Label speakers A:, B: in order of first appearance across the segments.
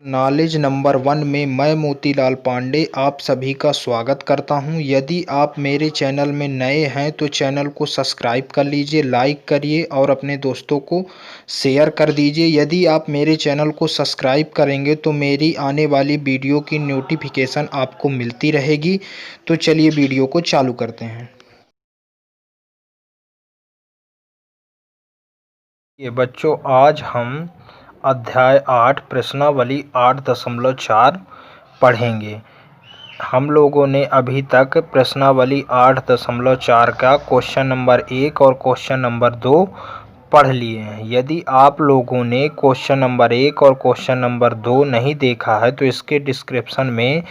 A: Knowledge number 1 में मैं मोतीलाल पांडे आप सभी का स्वागत करता हूं। यदि आप मेरे चैनल में नए हैं तो चैनल को सब्सक्राइब कर लीजिए, लाइक करिए और अपने दोस्तों को शेयर कर दीजिए। यदि आप मेरे चैनल को सब्सक्राइब करेंगे तो मेरी आने वाली वीडियो की नोटिफिकेशन आपको मिलती रहेगी। तो चलिए वीडियो को चालू करते हैं। ये बच्चों, आज हम अध्याय 8 प्रश्नावली 8.4 पढ़ेंगे। हम लोगों ने अभी तक प्रश्नावली 8.4 का क्वेश्चन नंबर 1 और क्वेश्चन नंबर 2 पढ़ लिए हैं। यदि आप लोगों ने क्वेश्चन नंबर 1 और क्वेश्चन नंबर 2 नहीं देखा है तो इसके डिस्क्रिप्शन में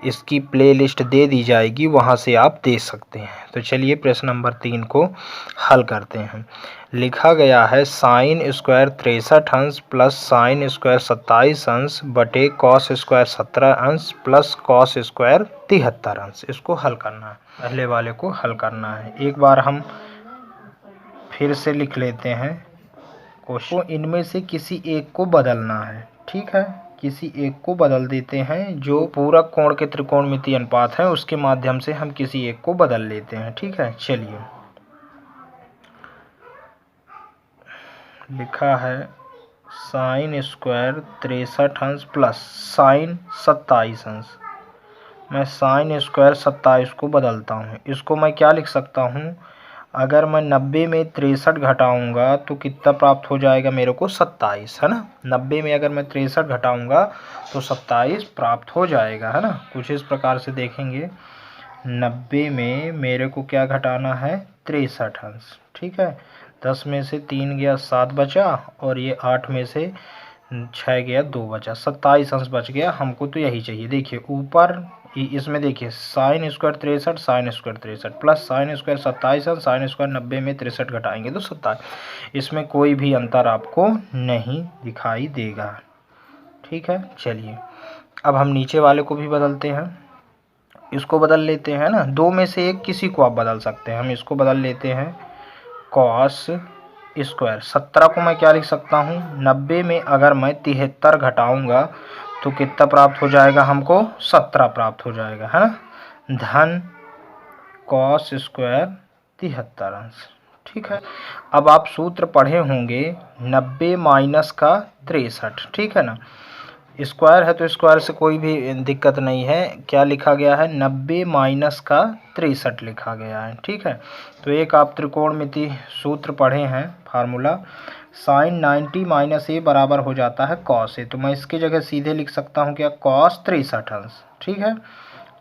A: इसकी प्लेलिस्ट दे दी जाएगी, वहां से आप देख सकते हैं। तो चलिए प्रश्न नंबर 3 को हल करते हैं। लिखा गया है साइन स्क्वायर 63 अंश प्लस साइन स्क्वायर 27 अंश बटे कॉस स्क्वायर 17 अंश प्लस कॉस स्क्वायर 73 अंश। इसको हल करना है, पहले वाले को हल करना है। एक बार हम फिर से लिख लेते हैं क्वेश्चन। इनमें से किसी एक को बदलना है, ठीक है। किसी एक को बदल देते हैं, जो पूरक कोण के त्रिकोणमितीय अनुपात है उसके माध्यम से हम किसी एक को बदल लेते हैं, ठीक है। चलिए, लिखा है साइन स्क्वायर 63 अंश प्लस साइन 27 अंश। मैं साइन स्क्वायर 27 को बदलता हूँ। इसको मैं क्या लिख सकता हूँ? अगर मैं 90 में 63 घटाऊंगा तो कितना प्राप्त हो जाएगा मेरे को? 27, है ना। 90 में अगर मैं 63 घटाऊंगा तो 27 प्राप्त हो जाएगा, है ना। कुछ इस प्रकार से देखेंगे, 90 में मेरे को क्या घटाना है? 63 अंश, ठीक है। 10 में से 3 गया 7 बचा, और ये 8 में से 6 गया 2 बचा, 27 अंश बच गया। हमको तो यही चाहिए। देखिए ऊपर इसमें देखिए sine square 63 sine square 63 plus sine square 27 अंश साइन स्क्वायर 90 में 63 घटाएंगे तो 27। इसमें कोई भी अंतर आपको नहीं दिखाई देगा, ठीक है। चलिए, अब हम नीचे वाले को भी बदलते हैं। इसको बदल लेते हैं ना, दो में से एक किसी को आप बदल सकते हैं। हम इसको बदल लेते हैं कॉस स्क्वायर 17 को मैं क्या लिख सकता हूँ? 90 में अगर मैं 73 घटाऊंगा तो कितना प्राप्त हो जाएगा हमको? 17 प्राप्त हो जाएगा, है ना। धन कॉस स्क्वायर 73 अंश, ठीक है। अब आप सूत्र पढ़े होंगे 90 माइनस का 63, ठीक है ना। स्क्वायर है तो स्क्वायर से कोई भी दिक्कत नहीं है। क्या लिखा गया है? 90 माइनस का 63 लिखा गया है, ठीक है। तो एक आप त्रिकोणमिति सूत्र पढ़े हैं, फार्मूला साइन 90 माइनस ए बराबर हो जाता है कॉस ए। तो मैं इसकी जगह सीधे लिख सकता हूँ क्या? कॉस 63 अंश, ठीक है।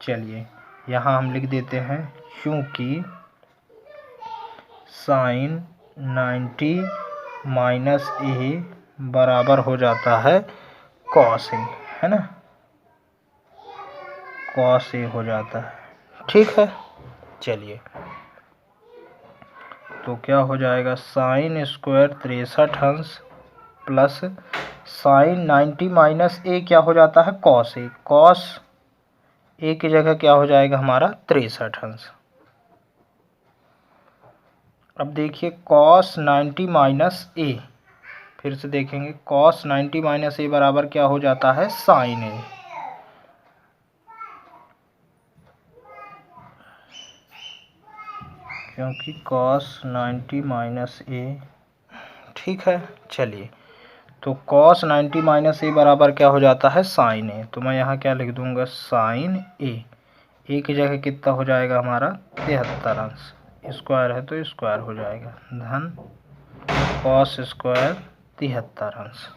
A: चलिए, यहाँ हम लिख देते हैं क्योंकि साइन 90 माइनस ए बराबर हो जाता है कॉस ए, है ना। कॉस ए हो जाता है, ठीक है। चलिए, तो क्या हो जाएगा? साइन स्क्वायर 63 अंश प्लस साइन 90 माइनस ए क्या हो जाता है? Cos A. कॉस ए की जगह क्या हो जाएगा हमारा? 63 अंश। अब देखिए कॉस 90 माइनस ए, फिर से देखेंगे कॉस 90 माइनस ए बराबर क्या हो जाता है? साइन ए। क्योंकि कॉस 90 माइनस ए, ठीक है। चलिए, तो कॉस 90 माइनस ए बराबर क्या हो जाता है? साइन ए। तो मैं यहाँ क्या लिख दूंगा? साइन ए। ए की जगह कितना हो जाएगा हमारा? 73 अंश। स्क्वायर है तो स्क्वायर हो जाएगा, धन कॉस स्क्वायर 73 अंश।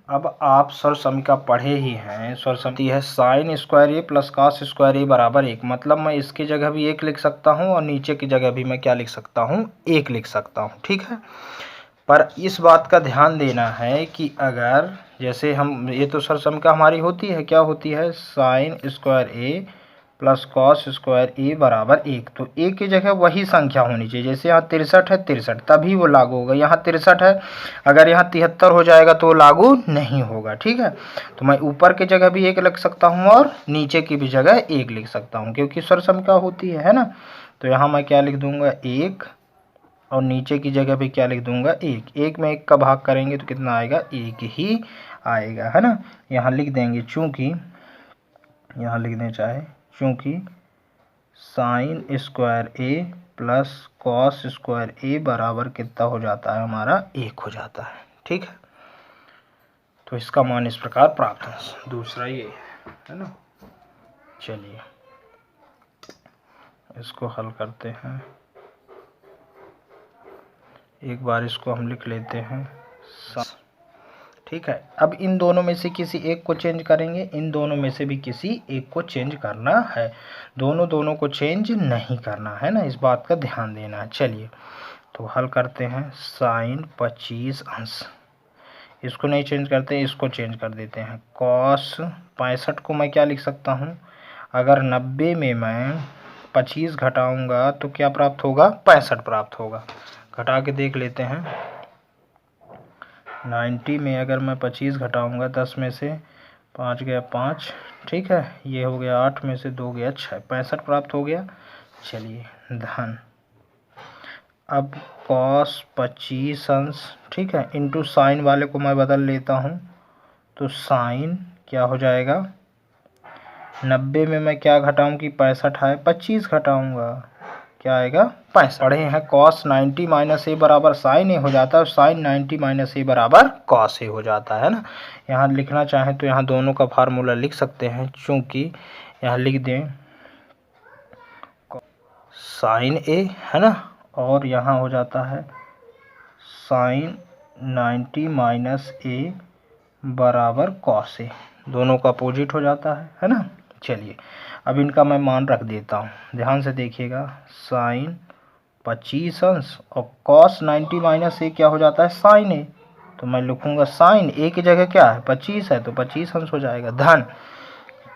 A: अब आप सर्वसमीका पढ़े ही हैं। सर्वसमिति है साइन स्क्वायर ए प्लस कॉस स्क्वायर ए बराबर 1। मतलब मैं इसकी जगह भी 1 लिख सकता हूँ और नीचे की जगह भी मैं क्या लिख सकता हूँ? 1 लिख सकता हूँ, ठीक है। पर इस बात का ध्यान देना है कि अगर जैसे हम ये तो सर्वसमीका हमारी होती है, क्या होती है? साइन स्क्वायर ए प्लस कॉस स्क्वायर ए बराबर 1। तो ए की जगह वही संख्या होनी चाहिए। जैसे यहाँ 63 है, 63 तभी वो लागू होगा। यहाँ 63 है, अगर यहाँ 73 हो जाएगा तो वो लागू नहीं होगा, ठीक है। तो मैं ऊपर की जगह भी 1 लिख सकता हूँ और नीचे की भी जगह 1 लिख सकता हूँ, क्योंकि सर्वसमीका होती है ना। तो यहाँ मैं क्या लिख दूंगा? 1, और नीचे की जगह भी क्या लिख दूंगा? 1। 1 में 1 का भाग करेंगे तो कितना आएगा? 1 ही आएगा, है ना। यहाँ लिख देंगे चूँकि, यहाँ लिख दें चाहे चूँकि साइन स्क्वायर ए प्लस कॉस स्क्वायर ए बराबर कितना हो जाता है हमारा 1 हो जाता है। ठीक है, तो इसका मान इस प्रकार प्राप्त है। दूसरा ये है ना। चलिए इसको हल करते हैं। एक बार इसको हम लिख लेते हैं। ठीक है, अब इन दोनों में से किसी एक को चेंज करेंगे, इन दोनों में से भी किसी एक को चेंज करना है। दोनों को चेंज नहीं करना है ना, इस बात का ध्यान देना है। चलिए तो हल करते हैं। साइन 25 अंश, इसको नहीं चेंज करते, इसको चेंज कर देते हैं। कॉस 65 को मैं क्या लिख सकता हूँ, अगर 90 में मैं 25 घटाऊँगा तो क्या प्राप्त होगा, 65 प्राप्त होगा। घटा के देख लेते हैं। 90 में अगर मैं 25 घटाऊँगा, 10 में से 5 गया 5, ठीक है, ये हो गया 8 में से 2 गया 6, 65 प्राप्त हो गया। चलिए धन, अब कॉस 25 अंश, ठीक है, इंटू साइन वाले को मैं बदल लेता हूँ, तो साइन क्या हो जाएगा, 90 में मैं क्या घटाऊँ कि 65 है, 25 घटाऊँगा, क्या आएगा 65। पढ़े हैं कॉस 90 माइनस ए बराबर साइन ए हो जाता है, और साइन 90 माइनस ए बराबर कॉस ए हो जाता है ना। यहाँ लिखना चाहें तो यहाँ दोनों का फार्मूला लिख सकते हैं, चूँकि यहाँ लिख दें साइन ए, है ना, और यहाँ हो जाता है साइन 90 माइनस ए बराबर कॉस ए, दोनों का अपोजिट हो जाता है ना। चलिए अब इनका मैं मान रख देता हूँ, ध्यान से देखिएगा। साइन 25 अंश और कॉस 90 माइनस ए क्या हो जाता है, साइन ए, तो मैं लिखूँगा साइन ए की जगह क्या है 25 है, तो 25 अंश हो जाएगा। धन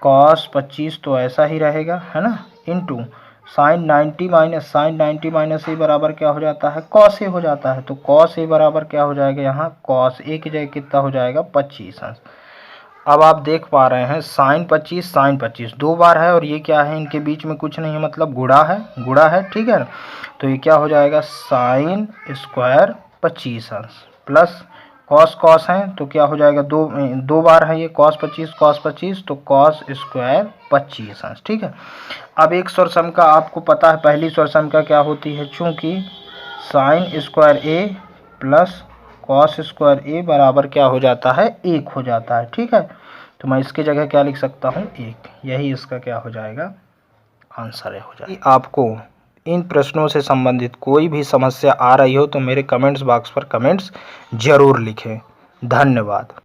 A: कॉस 25 तो ऐसा ही रहेगा, है ना, इंटू साइन 90 माइनस ए बराबर क्या हो जाता है, कॉस ए हो जाता है, तो कॉस ए बराबर क्या हो जाएगा, यहाँ कॉस ए की जगह कितना हो जाएगा 25 अंश। अब आप देख पा रहे हैं साइन 25 दो बार है, और ये क्या है, इनके बीच में कुछ नहीं है, मतलब गुणा है, ठीक है। तो ये क्या हो जाएगा, साइन स्क्वायर 25 अंश प्लस कॉस है, तो क्या हो जाएगा, दो बार है ये, कॉस 25 तो कॉस स्क्वायर 25 अंश। ठीक है, अब एक स्वरसम का आपको पता है, पहली स्वरसम का क्या होती है, चूँकि साइन स्क्वायर ए प्लस कॉस स्क्वायर ए बराबर क्या हो जाता है, 1 हो जाता है। ठीक है, तो मैं इसके जगह क्या लिख सकता हूँ, 1, यही इसका क्या हो जाएगा, आंसर हो जाएगा। आपको इन प्रश्नों से संबंधित कोई भी समस्या आ रही हो तो मेरे कमेंट्स बॉक्स पर कमेंट्स जरूर लिखें। धन्यवाद।